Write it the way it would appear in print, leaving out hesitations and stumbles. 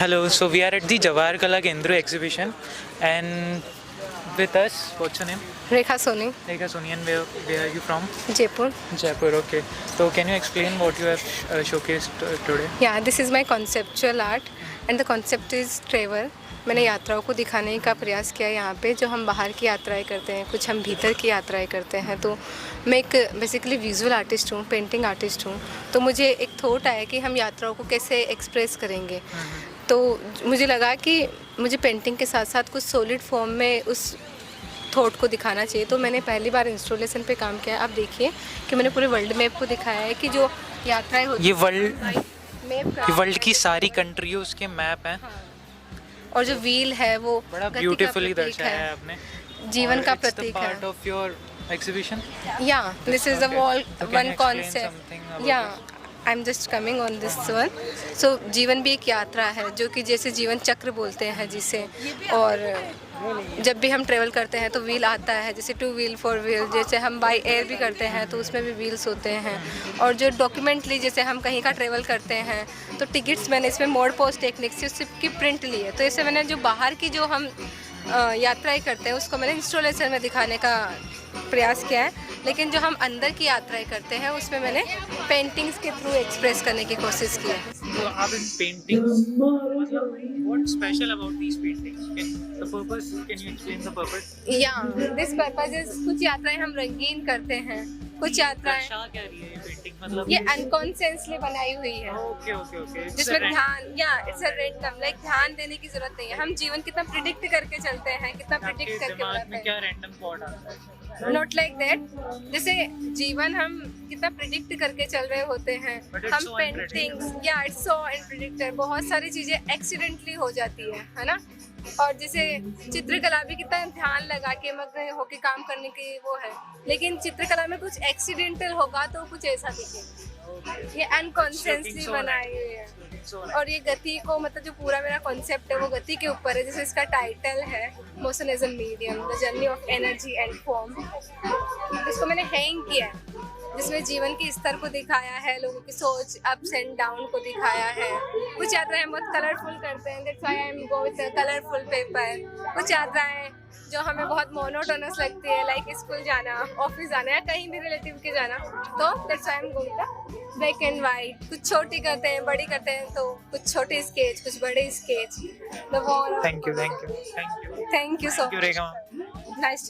Hello, so we are at the Jawahar Kala Kendra exhibition, and with us, what's your name? Rekha Soni, Rekha Soni, and where are you from? Jaipur. Jaipur, okay. So can you explain what you have showcased today? Yeah, this is my conceptual art and the concept is travel. मैंने यात्राओं को दिखाने का प्रयास किया यहाँ पे, जो हम बाहर की यात्राएं करते हैं, कुछ हम भीतर की यात्राएं करते हैं। तो मैं एक बेसिकली विजुअल आर्टिस्ट हूँ, पेंटिंग आर्टिस्ट हूँ। तो मुझे एक थॉट आया कि हम यात्राओं को कैसे एक्सप्रेस करेंगे। तो मुझे लगा कि मुझे पेंटिंग के साथ साथ कुछ सॉलिड फॉर्म में उस थॉट को दिखाना चाहिए। तो मैंने पहली बार इंस्टॉलेशन पे काम किया। आप देखिए कि मैंने पूरे वर्ल्ड मैप को दिखाया है कि जो यात्राएं होती ये वर्ल्ड की सारी कंट्रीज के मैप हैं। हाँ। और जो व्हील है वो बड़ा ब्यूटीफुली दर्शाया है आपने, जीवन का प्रतीक है। Part of your exhibition? Yeah, this is the Okay. wall So can one you explain concept. something about Yeah, I'm just coming on this one. So जीवन भी एक यात्रा है, जो कि जैसे जीवन चक्र बोलते हैं जिसे। और जब भी हम ट्रेवल करते हैं तो व्हील आता है, जैसे 2 व्हील 4 व्हील। जैसे हम बाई एयर भी करते हैं तो उसमें भी व्हील्स होते हैं। और जो डॉक्यूमेंटली जैसे हम कहीं का ट्रेवल करते हैं तो टिकट्स मैंने इसमें मोड पोस्ट टेक्निक से उसकी प्रिंट ली है। तो इससे मैंने जो बाहर की जो हम यात्राएं करते हैं उसको मैंने इंस्टॉलेशन में दिखाने का प्रयास किया है। लेकिन जो हम अंदर की यात्राएं करते हैं उसमें मैंने पेंटिंग्स के थ्रू एक्सप्रेस करने की कोशिश की है। So आप इन paintings, what's special about these paintings? The purpose, can you explain the purpose? या दिस पर्पज इज, कुछ यात्राएं हम रंगीन करते हैं, कुछ यात्राएं दर्शा क्या रही है ये पेंटिंग, मतलब ये अनकॉन्शियसली बनाई हुई है। ओके ओके ओके, जिसमें ध्यान, या इट्स अ रैंडम, लाइक ध्यान देने की जरूरत नहीं है। हम जीवन कितना प्रिडिक्ट करके चलते हैं, कितना प्रिडिक्ट करके दिमाग बनाते में हैं। क्या रैंडम थॉट आता है? नॉट लाइक दैट, जैसे जीवन हम कितना प्रिडिक्ट करके चल रहे होते हैं। But it's हम so पेंटिंग्स, या इट्स सो अनप्रेडिक्टेबल, बहुत सारी चीजें एक्सीडेंटली हो जाती है ना। और जैसे चित्रकला भी कितना ध्यान लगा के मग्न होके काम करने की वो है, लेकिन चित्रकला में कुछ एक्सीडेंटल होगा तो कुछ ऐसा दिखेगा। ये अनकॉन्शियसली बनाई हुई है। और ये गति को, मतलब जो पूरा मेरा कॉन्सेप्ट है वो गति के ऊपर है। जैसे इसका टाइटल है motion as a medium, the journey of energy and form. इसको मैंने हैंग किया है, जिसमें जीवन के स्तर को दिखाया है, लोगों की सोच अप्स एंड डाउन को दिखाया है। कुछ यात्राएं बहुत कलरफुल करते हैं, that's why I am go with colourful paper. कुछ यात्राएं जो हमें बहुत मोनोटोनस लगती है, लाइक स्कूल जाना, ऑफिस जाना या कहीं भी रिलेटिव के जाना, तो that's why I am go with black and white. कुछ छोटी करते हैं, बड़ी करते हैं, तो कुछ छोटे स्केच, कुछ बड़े sketch. Thank you thank you so Rekha. Nice.